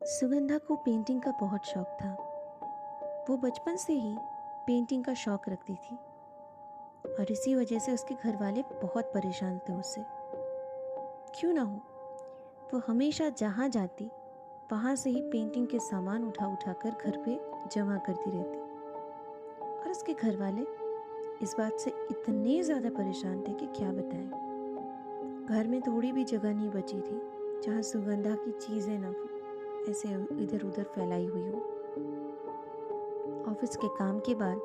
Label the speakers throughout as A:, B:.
A: सुगंधा को पेंटिंग का बहुत शौक था। वो बचपन से ही पेंटिंग का शौक रखती थी और इसी वजह से उसके घर वाले बहुत परेशान थे उससे। क्यों ना हो, वो हमेशा जहाँ जाती वहाँ से ही पेंटिंग के सामान उठा उठा कर घर पे जमा करती रहती। और उसके घर वाले इस बात से इतने ज़्यादा परेशान थे कि क्या बताएं। घर में थोड़ी भी जगह नहीं बची थी जहाँ सुगंधा की चीज़ें ना ऐसे इधर उधर फैलाई हुई हो। ऑफिस के काम के बाद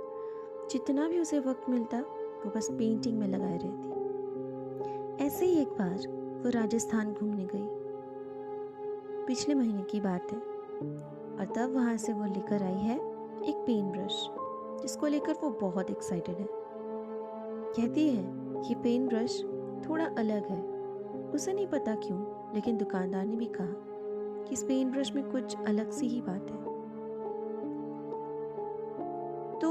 A: जितना भी उसे वक्त मिलता वो बस पेंटिंग में लगाए रहती। ऐसे ही एक बार वो राजस्थान घूमने गई। पिछले महीने की बात है और तब वहाँ से वो लेकर आई है एक पेन ब्रश जिसको लेकर वो बहुत एक्साइटेड है। कहती है कि पेन ब्रश थोड़ा अलग है। उसे नहीं पता क्यों, लेकिन दुकानदार ने भी कहा कि इस पेन ब्रश में कुछ अलग सी ही बात है। तो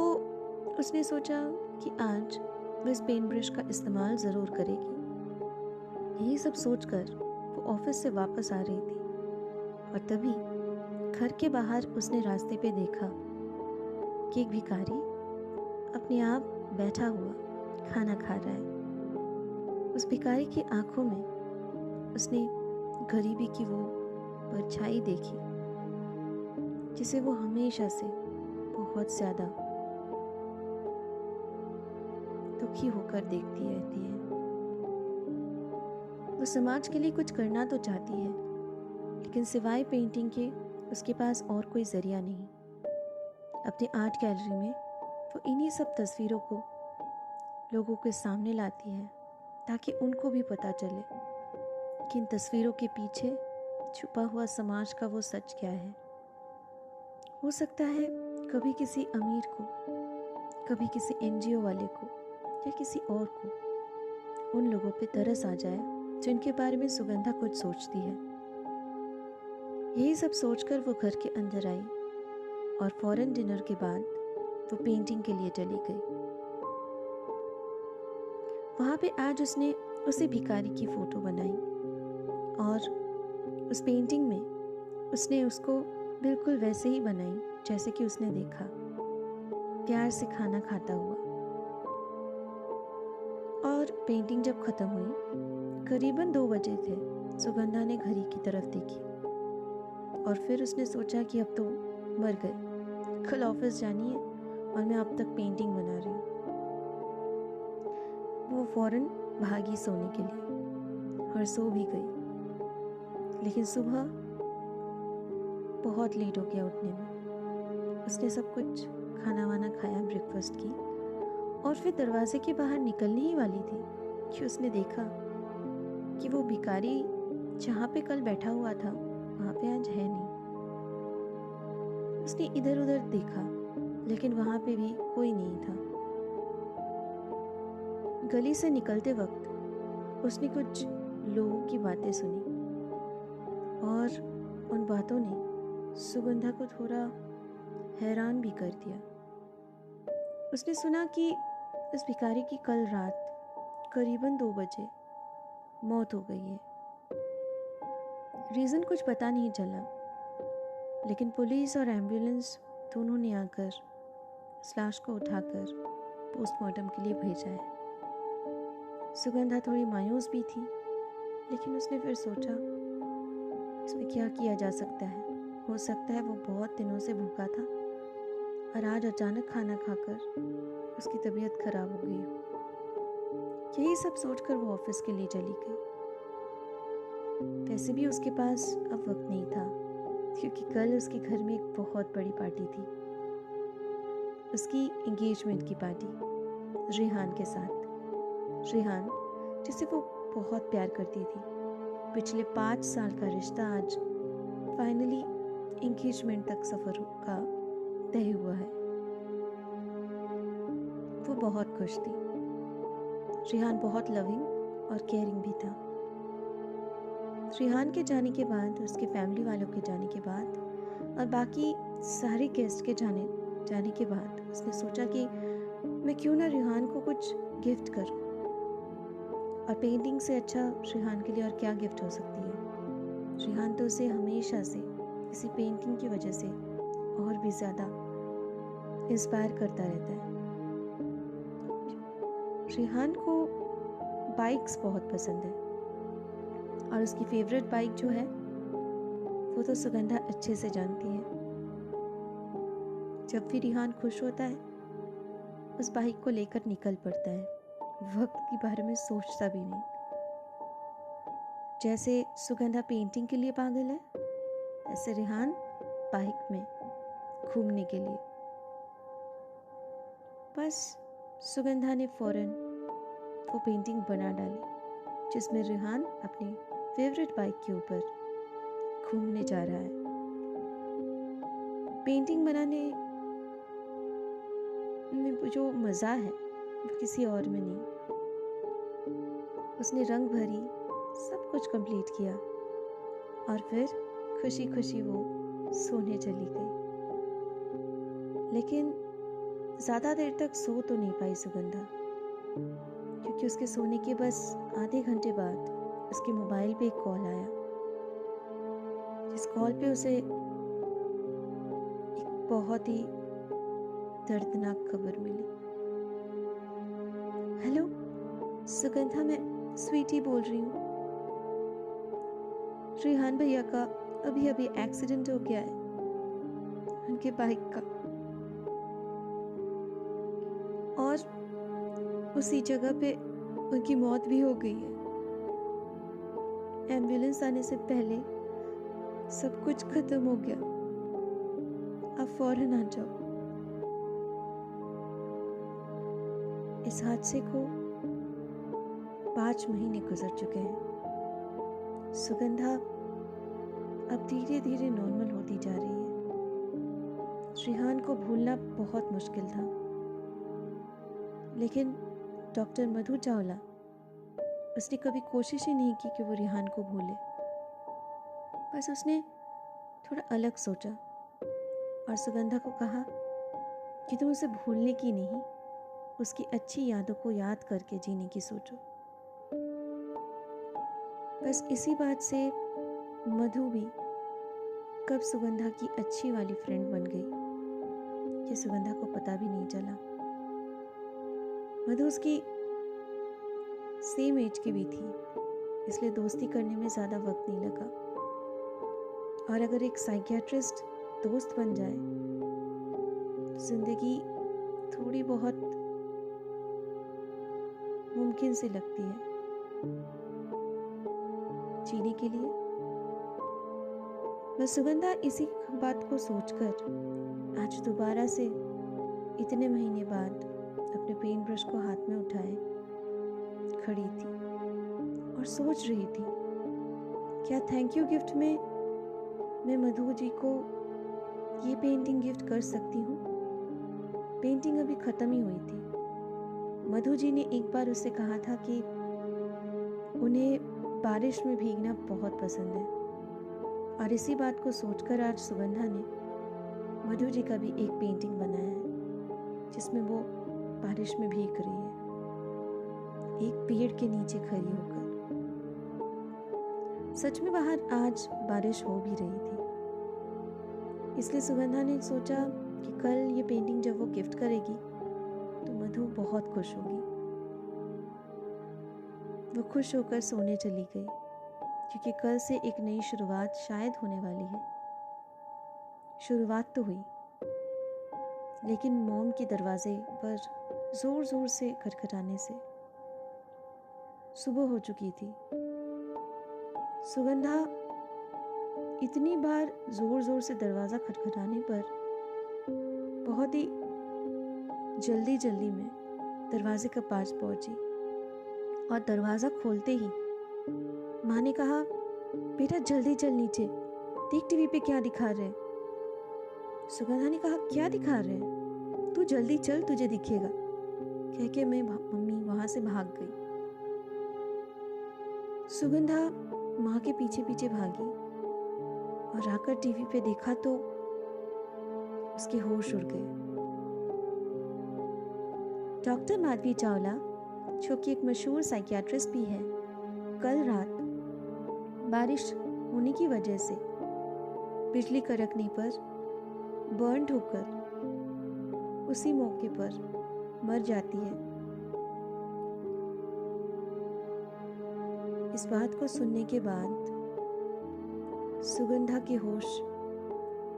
A: उसने सोचा कि आज वो इस पेन ब्रश का इस्तेमाल ज़रूर करेगी। यही सब सोचकर वो ऑफिस से वापस आ रही थी और तभी घर के बाहर उसने रास्ते पे देखा कि एक भिखारी अपने आप बैठा हुआ खाना खा रहा है। उस भिखारी की आंखों में उसने गरीबी की वो परछाई देखी जिसे वो हमेशा से बहुत ज़्यादा दुखी होकर देखती रहती है। वो समाज के लिए कुछ करना तो चाहती है, लेकिन सिवाय पेंटिंग के उसके पास और कोई जरिया नहीं। अपने आर्ट गैलरी में वो इन्हीं सब तस्वीरों को लोगों के सामने लाती है ताकि उनको भी पता चले कि इन तस्वीरों के पीछे छुपा हुआ समाज का वो सच क्या है। हो सकता है कभी किसी अमीर को, कभी किसी एनजीओ वाले को या किसी और को उन लोगों पे तरस आ जाए जिनके बारे में सुगंधा कुछ सोचती है। यही सब सोचकर वो घर के अंदर आई और फौरन डिनर के बाद वो पेंटिंग के लिए चली गई। वहाँ पे आज उसने उसी भिखारी की फोटो बनाई और उस पेंटिंग में उसने उसको बिल्कुल वैसे ही बनाई जैसे कि उसने देखा, प्यार से खाना खाता हुआ। और पेंटिंग जब खत्म हुई, करीबन 2 बजे थे, सुगंधा ने घड़ी की तरफ देखी और फिर उसने सोचा कि अब तो मर गए, कल ऑफिस जानी है और मैं अब तक पेंटिंग बना रही हूँ। वो फौरन भागी सोने के लिए और सो भी गई। लेकिन सुबह बहुत लेट हो गया उठने में। उसने सब कुछ खाना वाना खाया, ब्रेकफास्ट की और फिर दरवाजे के बाहर निकलने ही वाली थी कि उसने देखा कि वो भिखारी जहाँ पे कल बैठा हुआ था वहाँ पे आज है नहीं। उसने इधर उधर देखा लेकिन वहाँ पे भी कोई नहीं था। गली से निकलते वक्त उसने कुछ लोगों की बातें सुनी और उन बातों ने सुगंधा को थोड़ा हैरान भी कर दिया। उसने सुना कि इस भिखारी की कल रात करीबन 2 बजे मौत हो गई है। रीज़न कुछ पता नहीं चला, लेकिन पुलिस और एम्बुलेंस दोनों ने आकर इस लाश को उठाकर पोस्टमार्टम के लिए भेजा है। सुगंधा थोड़ी मायूस भी थी, लेकिन उसने फिर सोचा इसमें क्या किया जा सकता है। हो सकता है वो बहुत दिनों से भूखा था और आज अचानक खाना खाकर उसकी तबीयत खराब हो गई हो। यही सब सोचकर वो ऑफिस के लिए चली गई। वैसे भी उसके पास अब वक्त नहीं था क्योंकि कल उसके घर में एक बहुत बड़ी पार्टी थी, उसकी एंगेजमेंट की पार्टी रेहान के साथ। रेहान जिसे वो बहुत प्यार करती थी। पिछले 5 साल का रिश्ता आज फाइनली एंगेजमेंट तक सफर का तय हुआ है। वो बहुत खुश थी। रेहान बहुत लविंग और केयरिंग भी था। रेहान के जाने के बाद, उसके फैमिली वालों के जाने के बाद और बाकी सारे गेस्ट के जाने के बाद उसने सोचा कि मैं क्यों ना रेहान को कुछ गिफ्ट करूं। और पेंटिंग से अच्छा रेहान के लिए और क्या गिफ्ट हो सकती है। रेहान तो उसे हमेशा से इसी पेंटिंग की वजह से और भी ज़्यादा इंस्पायर करता रहता है। रेहान को बाइक्स बहुत पसंद है और उसकी फेवरेट बाइक जो है वो तो सुगंधा अच्छे से जानती है। जब भी रेहान खुश होता है उस बाइक को लेकर निकल पड़ता है, वक्त के बारे में सोचता भी नहीं। जैसे सुगंधा पेंटिंग के लिए पागल है, ऐसे रेहान बाइक में घूमने के लिए। बस सुगंधा ने फौरन वो पेंटिंग बना डाली जिसमें रेहान अपनी फेवरेट बाइक के ऊपर घूमने जा रहा है। पेंटिंग बनाने में जो मज़ा है वो किसी और में नहीं। उसने रंग भरी, सब कुछ कंप्लीट किया और फिर खुशी खुशी वो सोने चली गई। लेकिन ज़्यादा देर तक सो तो नहीं पाई सुगंधा, क्योंकि उसके सोने के बस आधे घंटे बाद उसके मोबाइल पे एक कॉल आया, जिस कॉल पे उसे एक बहुत ही दर्दनाक खबर मिली। हेलो सुगंधा, मैं स्वीटी बोल रही हूँ। रेहान भैया का अभी अभी एक्सीडेंट हो गया है, उनके बाइक का, और उसी जगह पे उनकी मौत भी हो गई है। एम्बुलेंस आने से पहले सब कुछ खत्म हो गया, आप फौरन आ जाओ। इस हादसे को 5 महीने गुजर चुके हैं। सुगंधा अब धीरे धीरे नॉर्मल होती जा रही है। रेहान को भूलना बहुत मुश्किल था, लेकिन डॉक्टर मधु चावला, उसने कभी कोशिश ही नहीं की कि वो रेहान को भूले। बस उसने थोड़ा अलग सोचा और सुगंधा को कहा कि तुम उसे भूलने की नहीं, उसकी अच्छी यादों को याद करके जीने की सोचो। बस इसी बात से मधु भी कब सुगंधा की अच्छी वाली फ्रेंड बन गई, ये सुगंधा को पता भी नहीं चला। मधु उसकी सेम एज की भी थी, इसलिए दोस्ती करने में ज़्यादा वक्त नहीं लगा। और अगर एक साइकियाट्रिस्ट दोस्त बन जाए तो जिंदगी थोड़ी बहुत मुमकिन सी लगती है जीने के लिए। बस सुगंधा इसी बात को सोचकर आज दोबारा से इतने महीने बाद अपने पेंट ब्रश को हाथ में उठाए खड़ी थी और सोच रही थी, क्या थैंक यू गिफ्ट में मैं मधु जी को ये पेंटिंग गिफ्ट कर सकती हूँ। पेंटिंग अभी ख़त्म ही हुई थी। मधु जी ने एक बार उससे कहा था कि उन्हें बारिश में भीगना बहुत पसंद है, और इसी बात को सोचकर आज सुगंधा ने मधु जी का भी एक पेंटिंग बनाया है जिसमें वो बारिश में भीग रही है, एक पेड़ के नीचे खड़ी होकर। सच में बाहर आज बारिश हो भी रही थी, इसलिए सुगंधा ने सोचा कि कल ये पेंटिंग जब वो गिफ्ट करेगी तो मधु बहुत खुश होगी। वो खुश होकर सोने चली गई, क्योंकि कल से एक नई शुरुआत शायद होने वाली है। शुरुआत तो हुई, लेकिन मॉम के दरवाजे पर जोर जोर से खटखटाने से सुबह हो चुकी थी। सुगंधा इतनी बार जोर जोर से दरवाज़ा खटखटाने पर बहुत ही जल्दी जल्दी में दरवाजे के पास पहुंची, और दरवाज़ा खोलते ही माँ ने कहा, बेटा जल्दी चल नीचे, देख टीवी पे क्या दिखा रहे हैं। सुगंधा ने कहा, क्या दिखा रहे हैं, तू जल्दी चल तुझे दिखेगा, कह के मम्मी वहां से भाग गई। सुगंधा माँ के पीछे पीछे भागी और आकर टीवी पे देखा तो उसके होश उड़ गए। डॉक्टर माधवी चावला, जो कि एक मशहूर साइकियाट्रिस्ट भी है, कल रात बारिश होने की वजह से बिजली कड़कने पर बर्न होकर उसी मौके पर मर जाती है। इस बात को सुनने के बाद सुगंधा के होश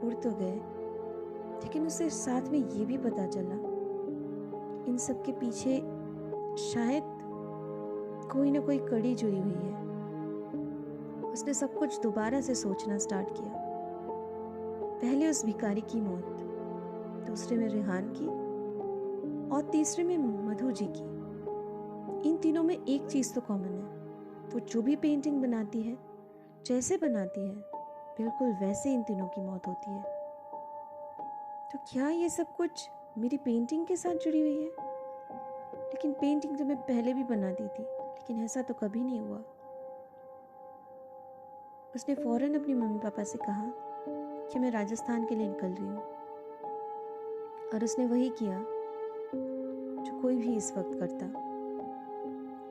A: उड़ तो गए, लेकिन उसे साथ में ये भी पता चला इन सब के पीछे शायद कोई ना कोई कड़ी जुड़ी हुई है। उसने सब कुछ दोबारा से सोचना स्टार्ट किया। पहले उस भिखारी की मौत, दूसरे में रेहान की और तीसरे में मधु जी की। इन तीनों में एक चीज़ तो कॉमन है, वो जो भी पेंटिंग बनाती है, जैसे बनाती है, बिल्कुल वैसे इन तीनों की मौत होती है। तो क्या ये सब कुछ मेरी पेंटिंग के साथ जुड़ी हुई है? लेकिन पेंटिंग तो मैं पहले भी बनाती थी, लेकिन ऐसा तो कभी नहीं हुआ। उसने फौरन अपनी मम्मी पापा से कहा कि मैं राजस्थान के लिए निकल रही हूँ, और उसने वही किया जो कोई भी इस वक्त करता।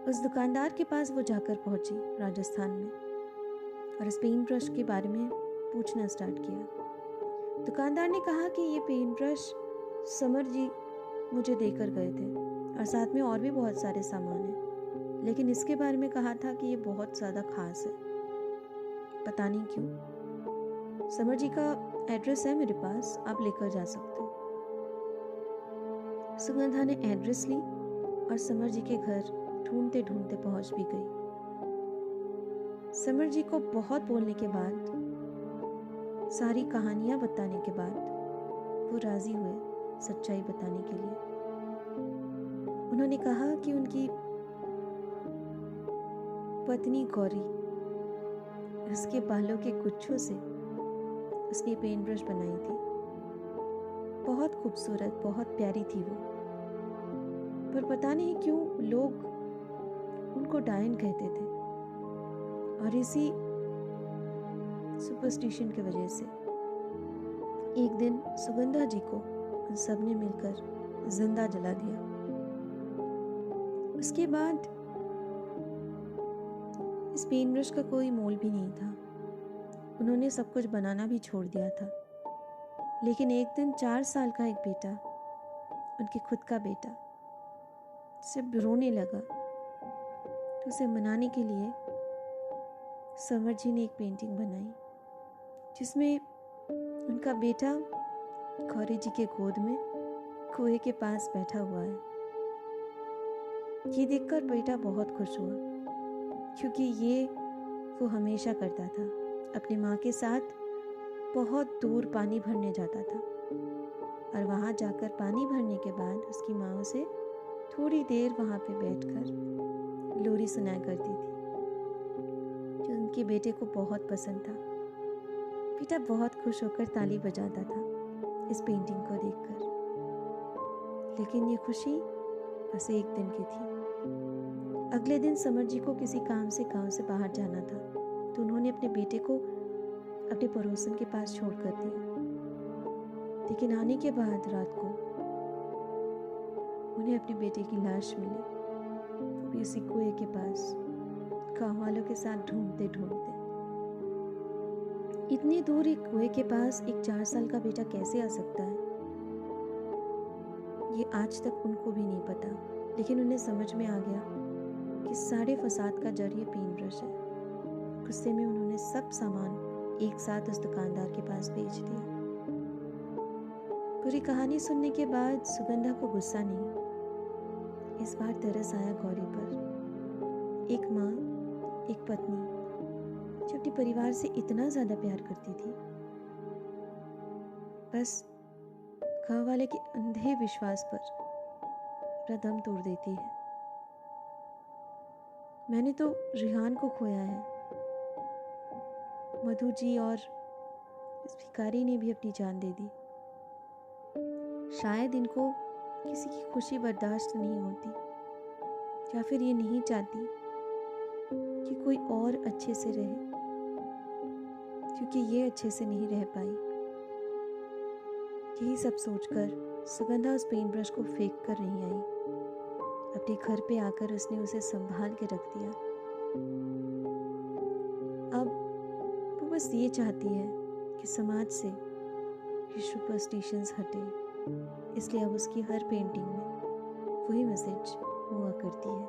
A: उस दुकानदार के पास वो जाकर पहुंची राजस्थान में, और इस पेंट ब्रश के बारे में पूछना स्टार्ट किया। दुकानदार ने कहा कि ये पेंट ब्रश समर जी मुझे देकर गए थे, और साथ में और भी बहुत सारे सामान हैं, लेकिन इसके बारे में कहा था कि ये बहुत ज़्यादा खास है। पता नहीं क्यों। समर जी का एड्रेस है मेरे पास, आप लेकर जा सकते हो। सुगंधा ने एड्रेस ली और समर जी के घर ढूंढते ढूंढते पहुंच भी गई। समर जी को बहुत बोलने के बाद, सारी कहानियां बताने के बाद वो राजी हुए सच्चाई बताने के लिए। उन्होंने कहा कि उनकी पत्नी गौरी, उसके बालों के गुच्छों से उसने पेंट ब्रश बनाई थी। बहुत खूबसूरत, बहुत प्यारी थी वो, पर पता नहीं क्यों लोग उनको डायन कहते थे, और इसी सुपरस्टिशन की वजह से एक दिन सुगंधा जी को उन सब ने मिलकर जिंदा जला दिया। उसके बाद इस पेंट ब्रश का कोई मोल भी नहीं था। उन्होंने सब कुछ बनाना भी छोड़ दिया था। लेकिन एक दिन 4 साल का एक बेटा, उनके खुद का बेटा, सिर्फ रोने लगा, तो उसे मनाने के लिए समर जी ने एक पेंटिंग बनाई जिसमें उनका बेटा गौरी जी के गोद में कुएं के पास बैठा हुआ है। ये देखकर बेटा बहुत खुश हुआ, क्योंकि ये वो हमेशा करता था। अपनी माँ के साथ बहुत दूर पानी भरने जाता था, और वहाँ जाकर पानी भरने के बाद उसकी माँ उसे थोड़ी देर वहाँ पे बैठकर लोरी सुनाया करती थी, जो उनके बेटे को बहुत पसंद था। बेटा बहुत खुश होकर ताली बजाता था इस पेंटिंग को देखकर। लेकिन ये खुशी बस एक दिन की थी। अगले दिन समर जी को किसी काम से गांव से बाहर जाना था, तो उन्होंने अपने बेटे को अपने पड़ोसन के पास छोड़ कर दिया। लेकिन आने के बाद रात को उन्हें अपने बेटे की लाश मिली, वो भी उसी कुएं के पास, गाँव वालों के साथ ढूंढते ढूंढते। इतनी दूर एक कुएं के पास एक 4 साल का बेटा कैसे आ सकता है, ये आज तक उनको भी नहीं पता। लेकिन उन्हें समझ में आ गया कि सारे फसाद का जड़ ये पेंट ब्रश है। गुस्से में उन्होंने सब सामान एक साथ उस दुकानदार के पास बेच दिया। पूरी कहानी सुनने के बाद सुगंधा को गुस्सा नहीं, इस बार तरस आया गौरी पर। एक माँ, एक पत्नी जो अपने परिवार से इतना ज्यादा प्यार करती थी, बस गाँव वाले के अंधे विश्वास पर अपना दम तोड़ देती है। मैंने तो रेहान को खोया है, मधु जी और इस भिखारी ने भी अपनी जान दे दी। शायद इनको किसी की खुशी बर्दाश्त नहीं होती, या फिर ये नहीं चाहती कि कोई और अच्छे से रहे, क्योंकि ये अच्छे से नहीं रह पाई। यही सब सोचकर सुगंधा उस पेंट ब्रश को फेंक कर नहीं आई। अपने घर पे आकर उसने उसे संभाल के रख दिया। अब वो बस ये चाहती है कि कि समाज से ये सुपरस्टिशंस हटे, इसलिए अब उसकी हर पेंटिंग में वही मैसेज हुआ करती है।